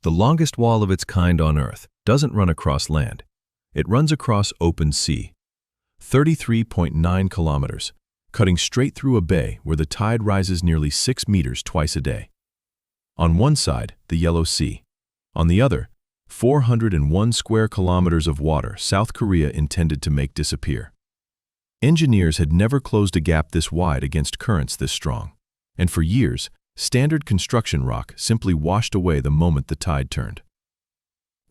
The longest wall of its kind on Earth doesn't run across land. It runs across open sea, 33.9 kilometers, cutting straight through a bay where the tide rises nearly 6 meters twice a day. On one side, the Yellow Sea. On the other, 401 square kilometers of water South Korea intended to make disappear. Engineers had never closed a gap this wide against currents this strong, and for years, standard construction rock simply washed away the moment the tide turned.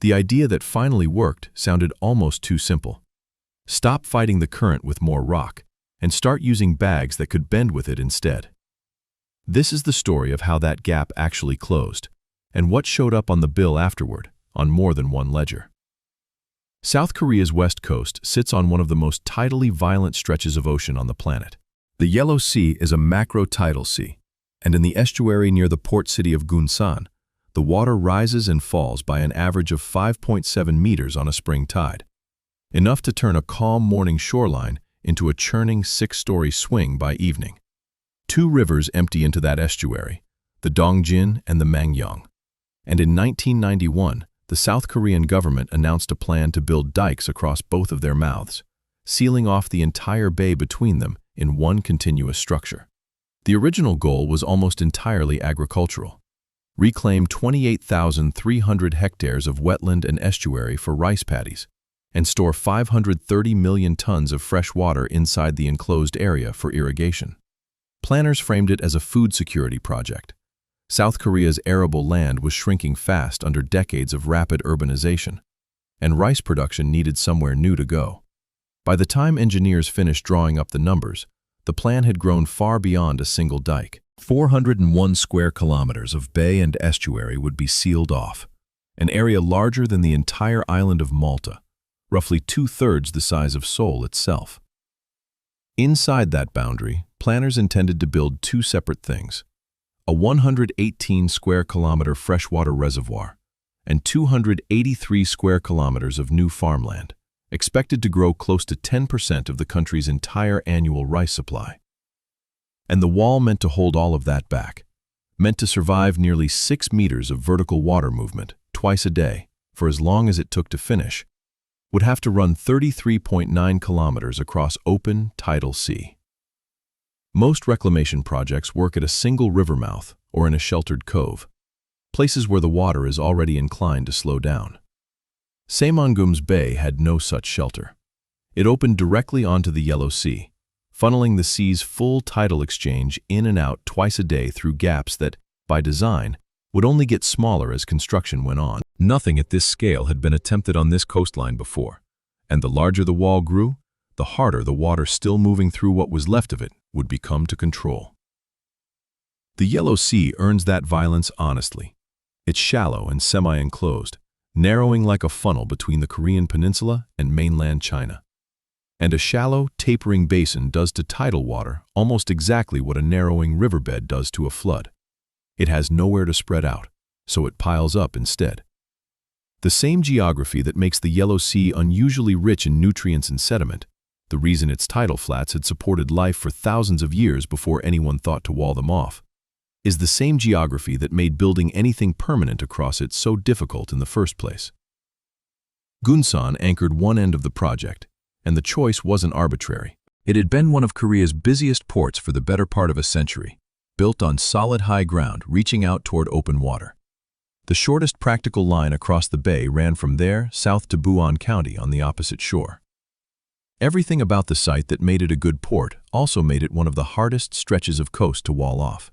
The idea that finally worked sounded almost too simple. Stop fighting the current with more rock, and start using bags that could bend with it instead. This is the story of how that gap actually closed, and what showed up on the bill afterward, on more than one ledger. South Korea's west coast sits on one of the most tidally violent stretches of ocean on the planet. The Yellow Sea is a macro-tidal sea, and in the estuary near the port city of Gunsan, the water rises and falls by an average of 5.7 meters on a spring tide, enough to turn a calm morning shoreline into a churning 6-story swing by evening. 2 rivers empty into that estuary, the Dongjin and the Mangyong, and in 1991, the South Korean government announced a plan to build dikes across both of their mouths, sealing off the entire bay between them in one continuous structure. The original goal was almost entirely agricultural: reclaim 28,300 hectares of wetland and estuary for rice paddies, and store 530 million tons of fresh water inside the enclosed area for irrigation. Planners framed it as a food security project. South Korea's arable land was shrinking fast under decades of rapid urbanization, and rice production needed somewhere new to go. By the time engineers finished drawing up the numbers, the plan had grown far beyond a single dike. 401 square kilometers of bay and estuary would be sealed off, an area larger than the entire island of Malta, roughly 2/3 the size of Seoul itself. Inside that boundary, planners intended to build 2 separate things: a 118 square kilometer freshwater reservoir and 283 square kilometers of new farmland, expected to grow close to 10% of the country's entire annual rice supply. And the wall meant to hold all of that back, meant to survive nearly 6 meters of vertical water movement twice a day for as long as it took to finish, would have to run 33.9 kilometers across open, tidal sea. Most reclamation projects work at a single river mouth or in a sheltered cove, places where the water is already inclined to slow down. Saemangeum's Bay had no such shelter. It opened directly onto the Yellow Sea, funneling the sea's full tidal exchange in and out twice a day through gaps that, by design, would only get smaller as construction went on. Nothing at this scale had been attempted on this coastline before, and the larger the wall grew, the harder the water still moving through what was left of it would become to control. The Yellow Sea earns that violence honestly. It's shallow and semi-enclosed, narrowing like a funnel between the Korean peninsula and mainland China. And a shallow, tapering basin does to tidal water almost exactly what a narrowing riverbed does to a flood. It has nowhere to spread out, so it piles up instead. The same geography that makes the Yellow Sea unusually rich in nutrients and sediment, the reason its tidal flats had supported life for thousands of years before anyone thought to wall them off, is the same geography that made building anything permanent across it so difficult in the first place. Gunsan anchored one end of the project, and the choice wasn't arbitrary. It had been one of Korea's busiest ports for the better part of a century, built on solid high ground reaching out toward open water. The shortest practical line across the bay ran from there south to Buon County on the opposite shore. Everything about the site that made it a good port also made it one of the hardest stretches of coast to wall off.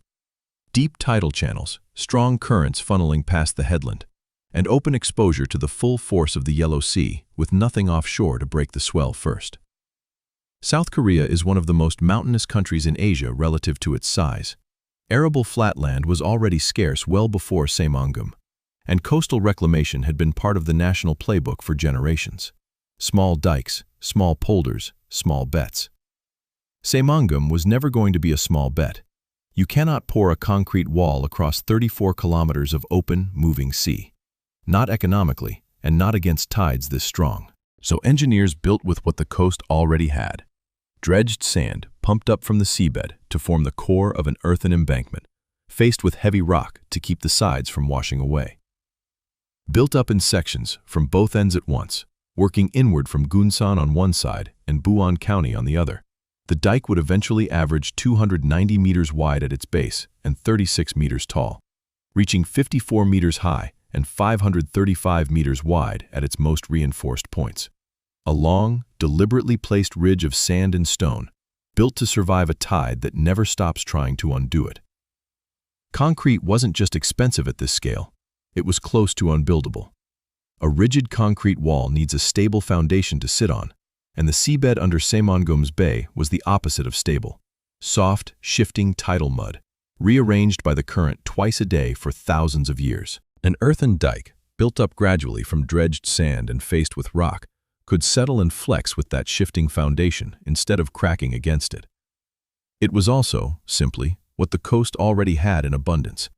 Deep tidal channels, strong currents funneling past the headland, and open exposure to the full force of the Yellow Sea with nothing offshore to break the swell first. South Korea is one of the most mountainous countries in Asia relative to its size. Arable flatland was already scarce well before Saemangeum, and coastal reclamation had been part of the national playbook for generations. Small dikes, small polders, small bets. Saemangeum was never going to be a small bet. You cannot pour a concrete wall across 34 kilometers of open, moving sea. Not economically, and not against tides this strong. So engineers built with what the coast already had: dredged sand pumped up from the seabed to form the core of an earthen embankment, faced with heavy rock to keep the sides from washing away. built up in sections from both ends at once, working inward from Gunsan on one side and Buon County on the other. The dike would eventually average 290 meters wide at its base and 36 meters tall, reaching 54 meters high and 535 meters wide at its most reinforced points. A long, deliberately placed ridge of sand and stone, built to survive a tide that never stops trying to undo it. Concrete wasn't just expensive at this scale, it was close to unbuildable. A rigid concrete wall needs a stable foundation to sit on, and the seabed under Saemangeum Bay was the opposite of stable. Soft, shifting tidal mud, rearranged by the current twice a day for thousands of years. An earthen dike, built up gradually from dredged sand and faced with rock, could settle and flex with that shifting foundation instead of cracking against it. It was also, simply, what the coast already had in abundance: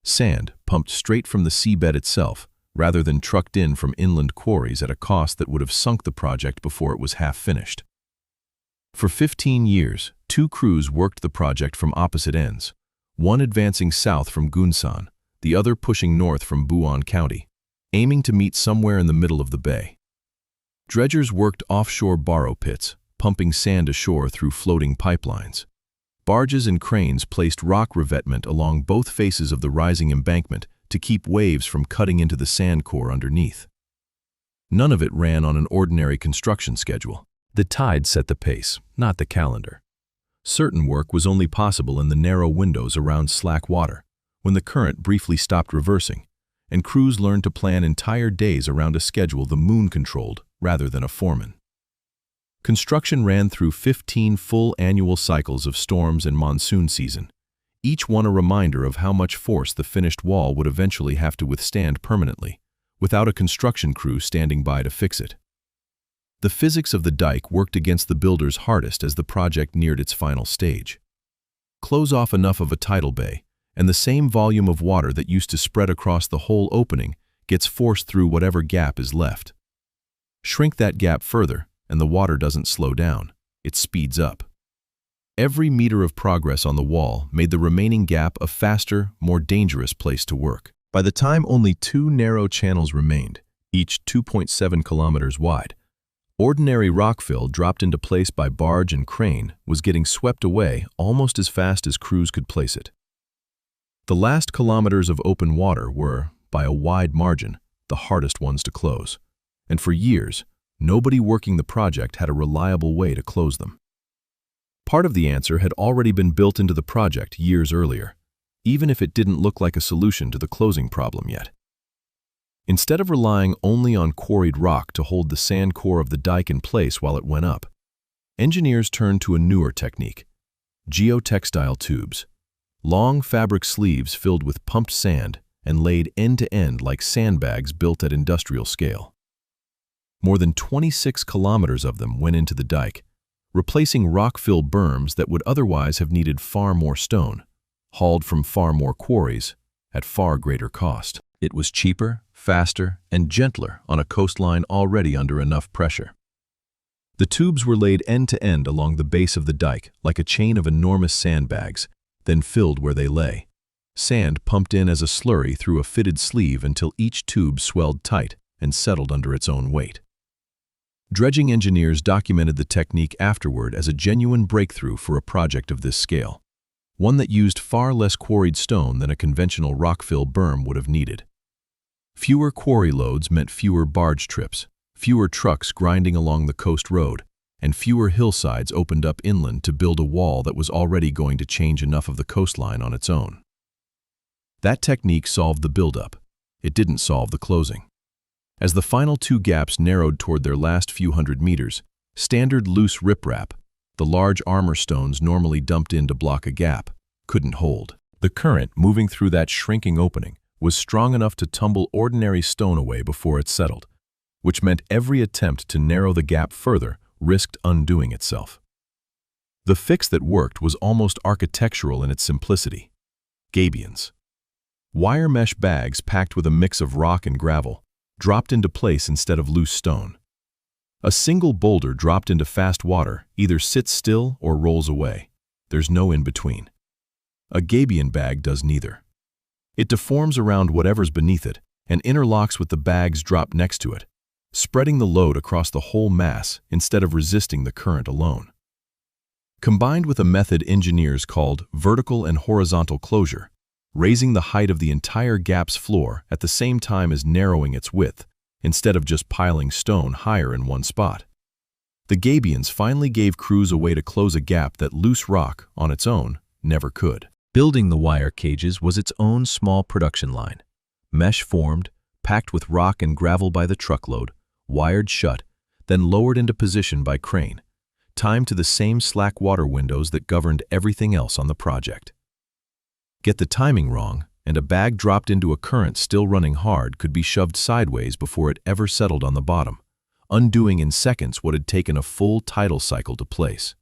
sand pumped straight from the seabed itself, rather than trucked in from inland quarries at a cost that would have sunk the project before it was half finished. For 15 years, two crews worked the project from opposite ends, one advancing south from Gunsan, the other pushing north from Buon County, aiming to meet somewhere in the middle of the bay. Dredgers worked offshore borrow pits, pumping sand ashore through floating pipelines. Barges and cranes placed rock revetment along both faces of the rising embankment to keep waves from cutting into the sand core underneath. None of it ran on an ordinary construction schedule. The tide set the pace, not the calendar. Certain work was only possible in the narrow windows around slack water, when the current briefly stopped reversing, and crews learned to plan entire days around a schedule the moon controlled rather than a foreman. Construction ran through 15 full annual cycles of storms and monsoon season, each one a reminder of how much force the finished wall would eventually have to withstand permanently, without a construction crew standing by to fix it. The physics of the dike worked against the builders hardest as the project neared its final stage. Close off enough of a tidal bay, and the same volume of water that used to spread across the whole opening gets forced through whatever gap is left. Shrink that gap further, and the water doesn't slow down, it speeds up. Every meter of progress on the wall made the remaining gap a faster, more dangerous place to work. By the time only two narrow channels remained, each 2.7 kilometers wide, ordinary rockfill dropped into place by barge and crane was getting swept away almost as fast as crews could place it. The last kilometers of open water were, by a wide margin, the hardest ones to close, and for years, nobody working the project had a reliable way to close them. Part of the answer had already been built into the project years earlier, even if it didn't look like a solution to the closing problem yet. Instead of relying only on quarried rock to hold the sand core of the dike in place while it went up, engineers turned to a newer technique: geotextile tubes. Long fabric sleeves filled with pumped sand and laid end-to-end like sandbags built at industrial scale. More than 26 kilometers of them went into the dike, replacing rock-fill berms that would otherwise have needed far more stone, hauled from far more quarries, at far greater cost. It was cheaper, faster, and gentler on a coastline already under enough pressure. The tubes were laid end-to-end along the base of the dike like a chain of enormous sandbags, then filled where they lay. Sand pumped in as a slurry through a fitted sleeve until each tube swelled tight and settled under its own weight. Dredging engineers documented the technique afterward as a genuine breakthrough for a project of this scale, one that used far less quarried stone than a conventional rockfill berm would have needed. Fewer quarry loads meant fewer barge trips, fewer trucks grinding along the coast road, and fewer hillsides opened up inland to build a wall that was already going to change enough of the coastline on its own. That technique solved the buildup. It didn't solve the closing. As the final two gaps narrowed toward their last few hundred meters, standard loose riprap, the large armor stones normally dumped in to block a gap, couldn't hold. The current moving through that shrinking opening was strong enough to tumble ordinary stone away before it settled, which meant every attempt to narrow the gap further risked undoing itself. The fix that worked was almost architectural in its simplicity: gabions. Wire mesh bags packed with a mix of rock and gravel, dropped into place instead of loose stone. A single boulder dropped into fast water either sits still or rolls away. There's no in-between. A gabion bag does neither. It deforms around whatever's beneath it, and interlocks with the bags dropped next to it, spreading the load across the whole mass instead of resisting the current alone. Combined with a method engineers called vertical and horizontal closure, raising the height of the entire gap's floor at the same time as narrowing its width, instead of just piling stone higher in one spot. The gabions finally gave crews a way to close a gap that loose rock, on its own, never could. Building the wire cages was its own small production line. Mesh formed, packed with rock and gravel by the truckload, wired shut, then lowered into position by crane, timed to the same slack water windows that governed everything else on the project. Get the timing wrong, and a bag dropped into a current still running hard could be shoved sideways before it ever settled on the bottom, undoing in seconds what had taken a full tidal cycle to place.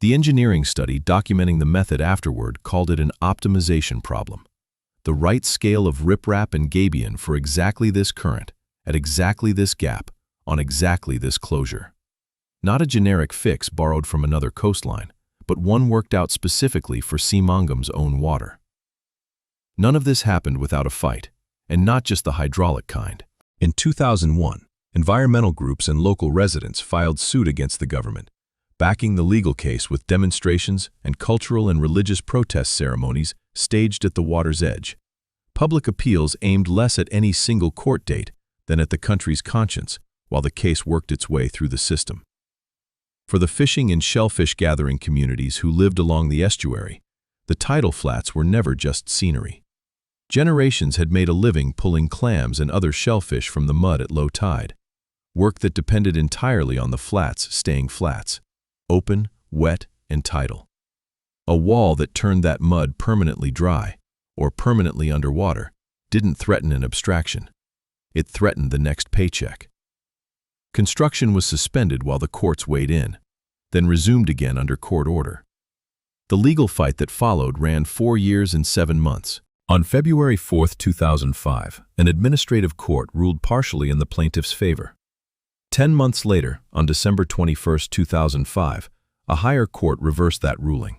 The engineering study documenting the method afterward called it an optimization problem, the right scale of riprap and gabion for exactly this current, at exactly this gap, on exactly this closure. Not a generic fix borrowed from another coastline, but one worked out specifically for Saemangeum's own water. None of this happened without a fight, and not just the hydraulic kind. In 2001, environmental groups and local residents filed suit against the government, backing the legal case with demonstrations and cultural and religious protest ceremonies staged at the water's edge. Public appeals aimed less at any single court date than at the country's conscience, while the case worked its way through the system. For the fishing and shellfish gathering communities who lived along the estuary, the tidal flats were never just scenery. Generations had made a living pulling clams and other shellfish from the mud at low tide, work that depended entirely on the flats staying flats, open, wet, and tidal. A wall that turned that mud permanently dry, or permanently underwater, didn't threaten an abstraction. It threatened the next paycheck. Construction was suspended while the courts weighed in, then resumed again under court order. The legal fight that followed ran 4 years and 7 months. On February 4, 2005, an administrative court ruled partially in the plaintiff's favor. 10 months later, on December 21, 2005, a higher court reversed that ruling.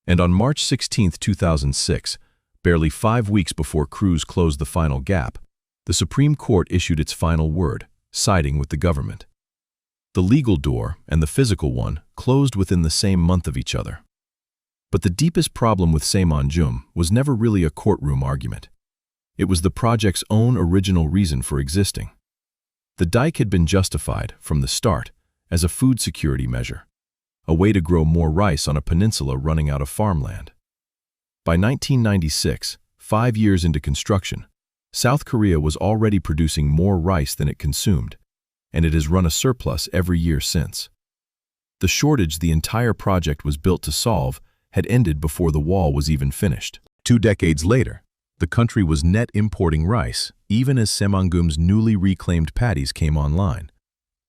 And on March 16, 2006, barely 5 weeks before crews closed the final gap, the Supreme Court issued its final word, siding with the government. The legal door and the physical one closed within the same month of each other. But the deepest problem with Saemangeum was never really a courtroom argument. It was the project's own original reason for existing. The dike had been justified, from the start, as a food security measure, a way to grow more rice on a peninsula running out of farmland. By 1996, 5 years into construction, South Korea was already producing more rice than it consumed, and it has run a surplus every year since. The shortage the entire project was built to solve had ended before the wall was even finished. 2 decades later, the country was net importing rice, even as Saemangeum's newly reclaimed paddies came online.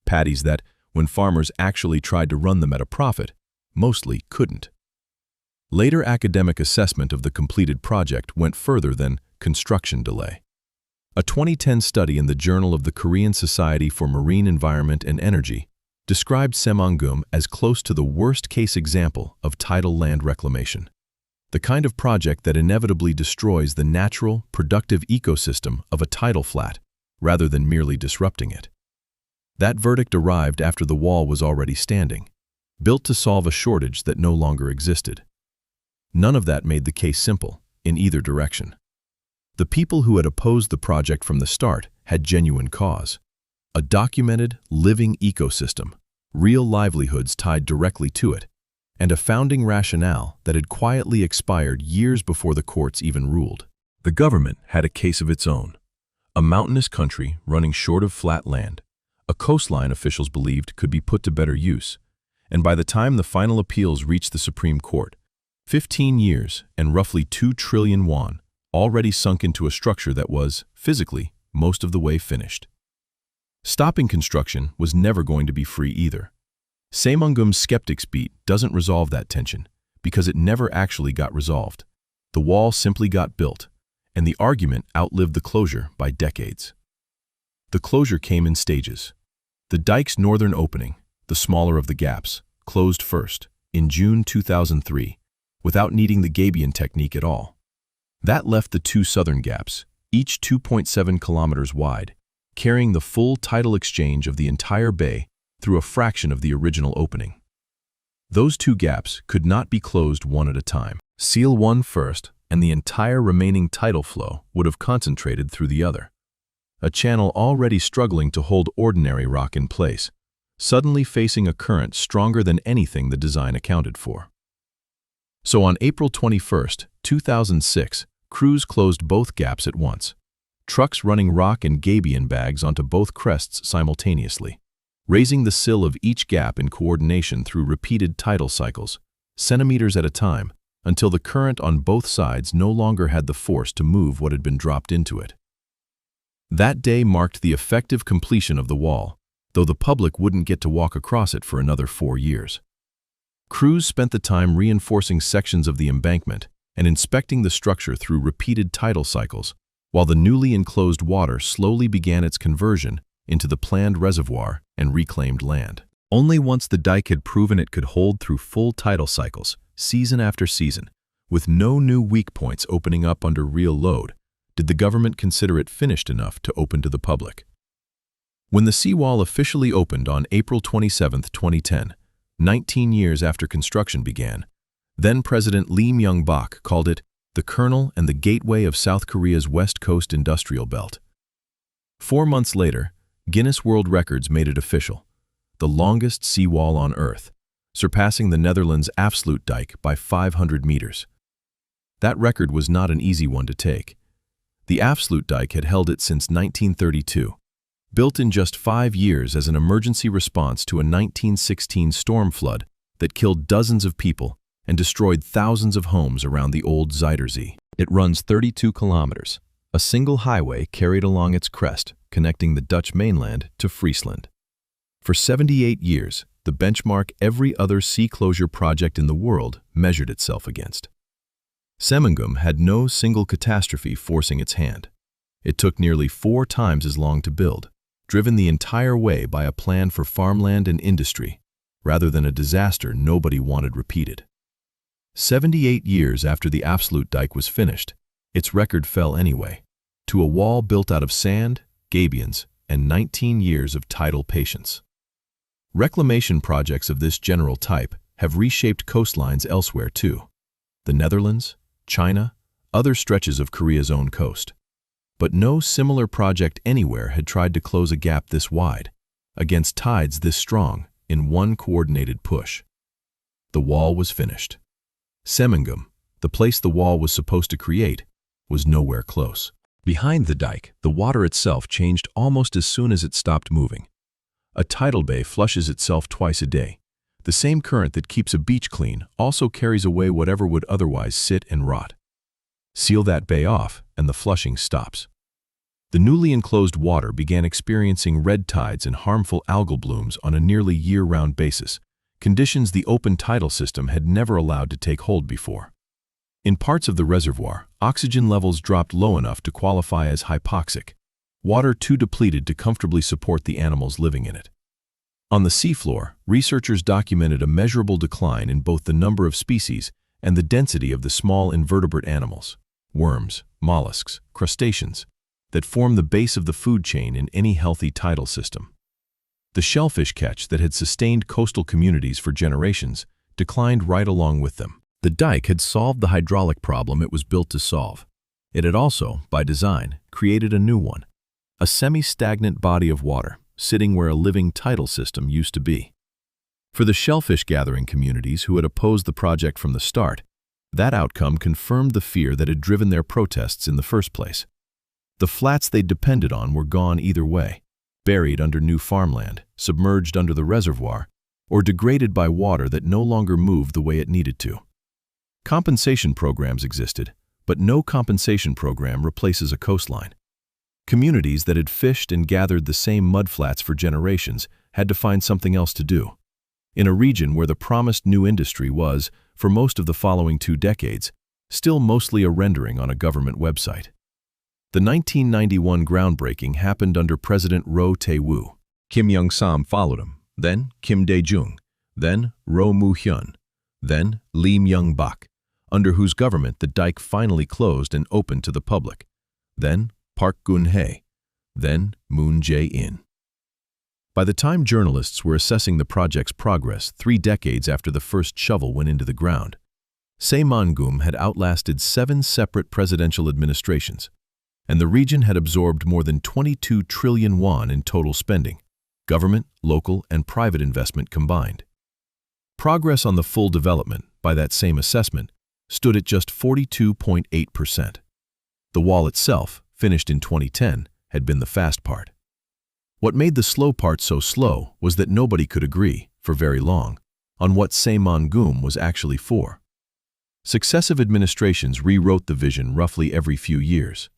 Paddies that, when farmers actually tried to run them at a profit, mostly couldn't. Later academic assessment of the completed project went further than construction delay. A 2010 study in the Journal of the Korean Society for Marine Environment and Energy described Saemangeum as close to the worst-case example of tidal land reclamation, the kind of project that inevitably destroys the natural, productive ecosystem of a tidal flat rather than merely disrupting it. That verdict arrived after the wall was already standing, built to solve a shortage that no longer existed. None of that made the case simple, in either direction. The people who had opposed the project from the start had genuine cause. A documented, living ecosystem, real livelihoods tied directly to it, and a founding rationale that had quietly expired years before the courts even ruled. The government had a case of its own. A mountainous country running short of flat land, a coastline officials believed could be put to better use, and by the time the final appeals reached the Supreme Court, 15 years and roughly 2 trillion won already sunk into a structure that was, physically, most of the way finished. Stopping construction was never going to be free either. Saemangeum's Skeptics Beat doesn't resolve that tension, because it never actually got resolved. The wall simply got built, and the argument outlived the closure by decades. The closure came in stages. The dike's northern opening, the smaller of the gaps, closed first, in June 2003, without needing the gabion technique at all. That left the 2 southern gaps, each 2.7 kilometers wide, carrying the full tidal exchange of the entire bay through a fraction of the original opening. Those two gaps could not be closed one at a time. Seal one first, and the entire remaining tidal flow would have concentrated through the other. A channel already struggling to hold ordinary rock in place, suddenly facing a current stronger than anything the design accounted for. So on April 21, 2006, crews closed both gaps at once, trucks running rock and gabion bags onto both crests simultaneously, raising the sill of each gap in coordination through repeated tidal cycles, centimeters at a time, until the current on both sides no longer had the force to move what had been dropped into it. That day marked the effective completion of the wall, though the public wouldn't get to walk across it for another 4 years. Crews spent the time reinforcing sections of the embankment and inspecting the structure through repeated tidal cycles, while the newly enclosed water slowly began its conversion into the planned reservoir and reclaimed land. Only once the dike had proven it could hold through full tidal cycles, season after season, with no new weak points opening up under real load, did the government consider it finished enough to open to the public. When the seawall officially opened on April 27, 2010, 19 years after construction began, then-President Lee Myung-bak called it the kernel and the gateway of South Korea's West Coast industrial belt. 4 months later, Guinness World Records made it official, the longest seawall on Earth, surpassing the Netherlands' Afsluit dike by 500 meters. That record was not an easy one to take. The Afsluit dike had held it since 1932, built in just 5 years as an emergency response to a 1916 storm flood that killed dozens of people and destroyed thousands of homes around the old Zuiderzee. It runs 32 kilometers, a single highway carried along its crest, connecting the Dutch mainland to Friesland. For 78 years, the benchmark every other sea closure project in the world measured itself against. Saemangeum had no single catastrophe forcing its hand. It took nearly 4 times as long to build, driven the entire way by a plan for farmland and industry, rather than a disaster nobody wanted repeated. 78 years after the Afsluit dike was finished, its record fell anyway, to a wall built out of sand, gabions, and 19 years of tidal patience. Reclamation projects of this general type have reshaped coastlines elsewhere too. The Netherlands, China, other stretches of Korea's own coast. But no similar project anywhere had tried to close a gap this wide, against tides this strong, in one coordinated push. The wall was finished. Saemangeum, the place the wall was supposed to create, was nowhere close. Behind the dike, the water itself changed almost as soon as it stopped moving. A tidal bay flushes itself twice a day. The same current that keeps a beach clean also carries away whatever would otherwise sit and rot. Seal that bay off, and the flushing stops. The newly enclosed water began experiencing red tides and harmful algal blooms on a nearly year-round basis, conditions the open tidal system had never allowed to take hold before. In parts of the reservoir, oxygen levels dropped low enough to qualify as hypoxic, water too depleted to comfortably support the animals living in it. On the seafloor, researchers documented a measurable decline in both the number of species and the density of the small invertebrate animals, worms, mollusks, crustaceans, that form the base of the food chain in any healthy tidal system. The shellfish catch that had sustained coastal communities for generations declined right along with them. The dike had solved the hydraulic problem it was built to solve. It had also, by design, created a new one, a semi-stagnant body of water, sitting where a living tidal system used to be. For the shellfish gathering communities who had opposed the project from the start, that outcome confirmed the fear that had driven their protests in the first place. The flats they depended on were gone either way, buried under new farmland, submerged under the reservoir, or degraded by water that no longer moved the way it needed to. Compensation programs existed, but no compensation program replaces a coastline. Communities that had fished and gathered the same mudflats for generations had to find something else to do. In a region where the promised new industry was, for most of the following 2 decades, still mostly a rendering on a government website. The 1991 groundbreaking happened under President Roh Tae-woo. Kim Young-sam followed him, then Kim Dae-jung, then Roh Moo-hyun, then Lee Myung-bak, under whose government the dike finally closed and opened to the public, then Park Geun-hye, then Moon Jae-in. By the time journalists were assessing the project's progress 3 decades after the first shovel went into the ground, Saemangeum had outlasted 7 separate presidential administrations, and the region had absorbed more than 22 trillion won in total spending, government, local, and private investment combined. Progress on the full development, by that same assessment, stood at just 42.8%. The wall itself, finished in 2010, had been the fast part. What made the slow part so slow was that nobody could agree, for very long, on what Saemangeum was actually for. Successive administrations rewrote the vision roughly every few years.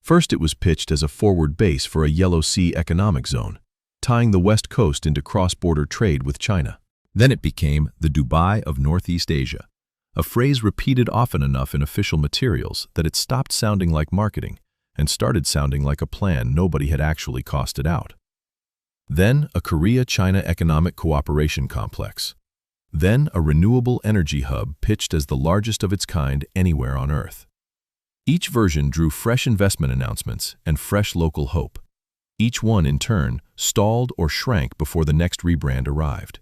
First, it was pitched as a forward base for a Yellow Sea economic zone, tying the West Coast into cross-border trade with China. Then it became the Dubai of Northeast Asia, a phrase repeated often enough in official materials that it stopped sounding like marketing and started sounding like a plan nobody had actually costed out. Then a Korea-China economic cooperation complex. Then a renewable energy hub pitched as the largest of its kind anywhere on Earth. Each version drew fresh investment announcements and fresh local hope. Each one, in turn, stalled or shrank before the next rebrand arrived.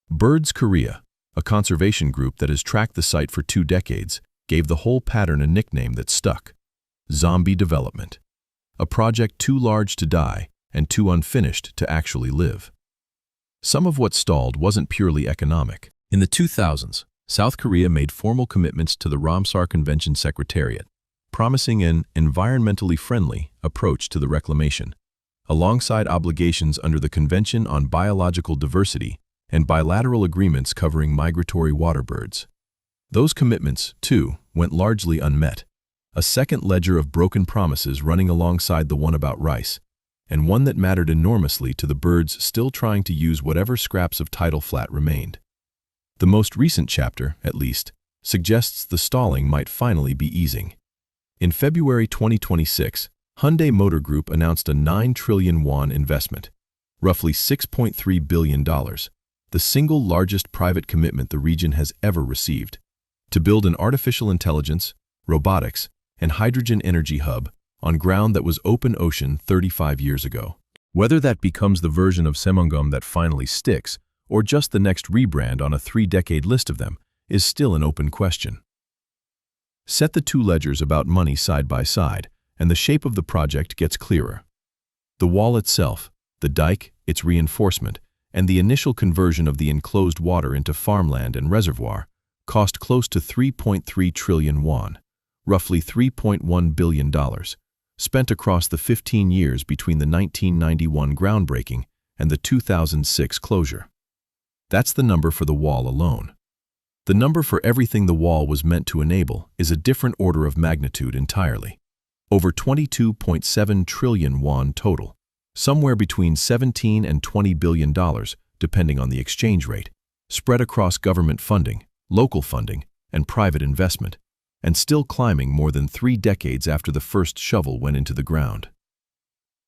Birds Korea, a conservation group that has tracked the site for 2 decades, gave the whole pattern a nickname that stuck: Zombie Development, a project too large to die and too unfinished to actually live. Some of what stalled wasn't purely economic. In the 2000s, South Korea made formal commitments to the Ramsar Convention Secretariat, promising an environmentally friendly approach to the reclamation, alongside obligations under the Convention on Biological Diversity and bilateral agreements covering migratory waterbirds. Those commitments, too, went largely unmet, a second ledger of broken promises running alongside the one about rice, and one that mattered enormously to the birds still trying to use whatever scraps of tidal flat remained. The most recent chapter, at least, suggests the stalling might finally be easing. In February 2026, Hyundai Motor Group announced a 9 trillion won investment, roughly $6.3 billion, the single largest private commitment the region has ever received, to build an artificial intelligence, robotics, and hydrogen energy hub on ground that was open ocean 35 years ago. Whether that becomes the version of Saemangeum that finally sticks, or just the next rebrand on a 3-decade list of them, is still an open question. Set the 2 ledgers about money side by side, and the shape of the project gets clearer. The wall itself, the dike, its reinforcement, and the initial conversion of the enclosed water into farmland and reservoir cost close to 3.3 trillion won, roughly $3.1 billion, spent across the 15 years between the 1991 groundbreaking and the 2006 closure. That's the number for the wall alone. The number for everything the wall was meant to enable is a different order of magnitude entirely. Over 22.7 trillion won total, somewhere between $17 and $20 billion, depending on the exchange rate, spread across government funding, local funding, and private investment, and still climbing more than 3 decades after the first shovel went into the ground.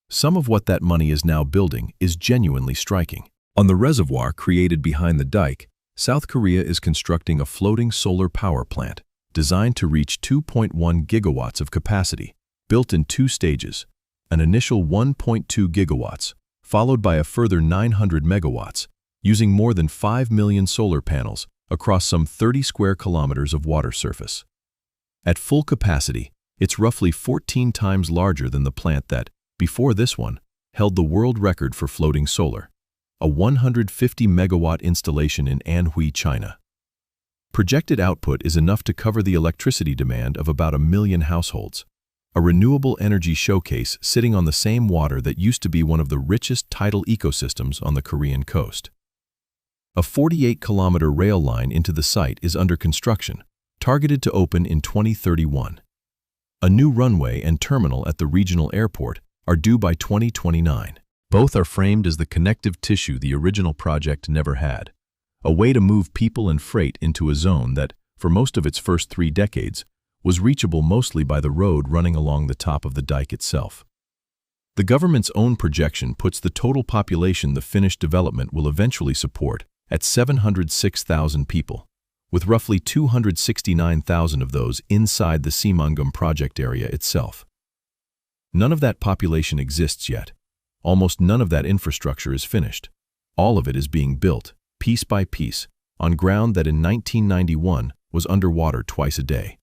Some of what that money is now building is genuinely striking. On the reservoir created behind the dike, South Korea is constructing a floating solar power plant designed to reach 2.1 gigawatts of capacity, built in 2 stages, an initial 1.2 gigawatts, followed by a further 900 megawatts, using more than 5 million solar panels across some 30 square kilometers of water surface. At full capacity, it's roughly 14 times larger than the plant that, before this one, held the world record for floating solar, a 150 megawatt installation in Anhui, China. Projected output is enough to cover the electricity demand of about 1 million households, a renewable energy showcase sitting on the same water that used to be one of the richest tidal ecosystems on the Korean coast. A 48-kilometer rail line into the site is under construction, targeted to open in 2031. A new runway and terminal at the regional airport are due by 2029. Both are framed as the connective tissue the original project never had, a way to move people and freight into a zone that, for most of its first 3 decades, was reachable mostly by the road running along the top of the dike itself. The government's own projection puts the total population the finished development will eventually support at 706,000 people, with roughly 269,000 of those inside the Saemangeum project area itself. None of that population exists yet. Almost none of that infrastructure is finished. All of it is being built, piece by piece, on ground that in 1991 was underwater twice a day.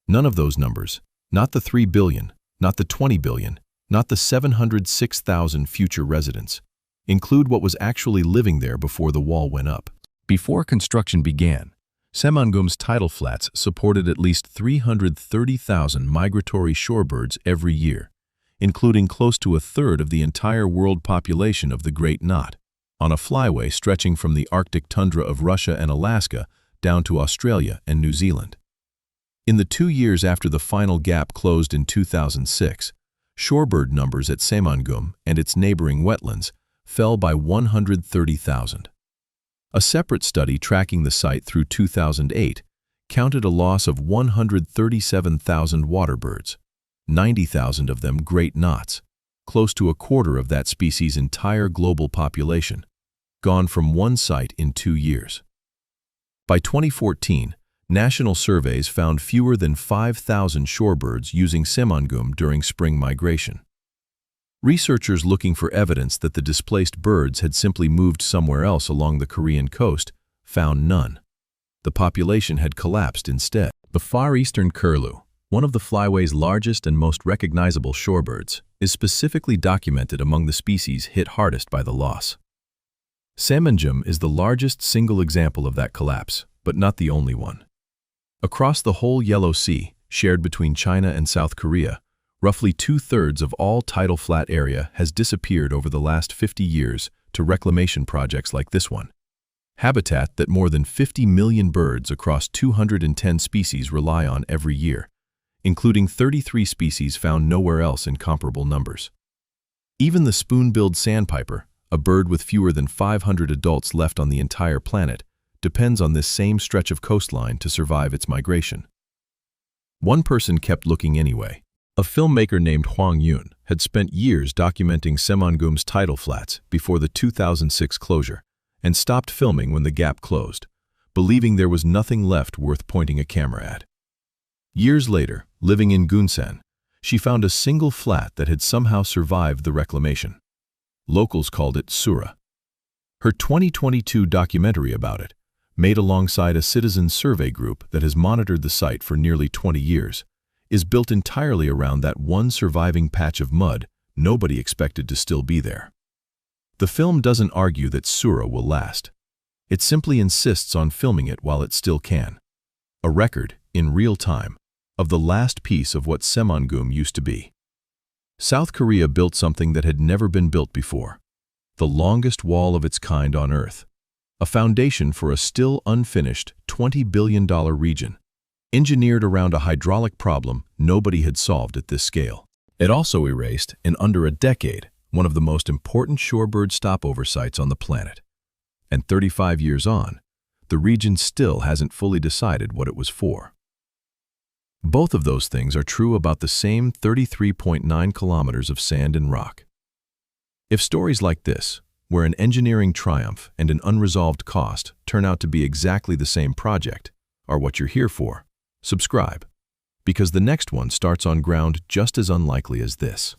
None of those numbers, not the 3 billion, not the 20 billion, not the 706,000 future residents, include what was actually living there before the wall went up. Before construction began, Saemangeum's tidal flats supported at least 330,000 migratory shorebirds every year, including close to a third of the entire world population of the Great Knot, on a flyway stretching from the Arctic tundra of Russia and Alaska down to Australia and New Zealand. In the 2 years after the final gap closed in 2006, shorebird numbers at Saemangeum and its neighboring wetlands fell by 130,000. A separate study tracking the site through 2008 counted a loss of 137,000 waterbirds, 90,000 of them great knots, close to a quarter of that species' entire global population, gone from one site in 2 years. By 2014, national surveys found fewer than 5,000 shorebirds using Saemangeum during spring migration. Researchers looking for evidence that the displaced birds had simply moved somewhere else along the Korean coast found none. The population had collapsed instead. The far eastern curlew, one of the flyway's largest and most recognizable shorebirds, is specifically documented among the species hit hardest by the loss. Saemangeum is the largest single example of that collapse, but not the only one. Across the whole Yellow Sea, shared between China and South Korea, roughly 2/3 of all tidal flat area has disappeared over the last 50 years to reclamation projects like this one. Habitat that more than 50 million birds across 210 species rely on every year, including 33 species found nowhere else in comparable numbers. Even the spoon-billed sandpiper, a bird with fewer than 500 adults left on the entire planet, depends on this same stretch of coastline to survive its migration. One person kept looking anyway. A filmmaker named Hwang Yoon had spent years documenting Saemangeum's tidal flats before the 2006 closure and stopped filming when the gap closed, believing there was nothing left worth pointing a camera at. Years later, living in Gunsan, she found a single flat that had somehow survived the reclamation. Locals called it Sura. Her 2022 documentary about it, made alongside a citizen survey group that has monitored the site for nearly 20 years, is built entirely around that one surviving patch of mud nobody expected to still be there. The film doesn't argue that Sura will last. It simply insists on filming it while it still can. A record, in real time, of the last piece of what Saemangeum used to be. South Korea built something that had never been built before, the longest wall of its kind on Earth, a foundation for a still unfinished $20 billion region, engineered around a hydraulic problem nobody had solved at this scale. It also erased, in under a decade, one of the most important shorebird stopover sites on the planet. And 35 years on, the region still hasn't fully decided what it was for. Both of those things are true about the same 33.9 kilometers of sand and rock. If stories like this, where an engineering triumph and an unresolved cost turn out to be exactly the same project, are what you're here for, subscribe, because the next one starts on ground just as unlikely as this.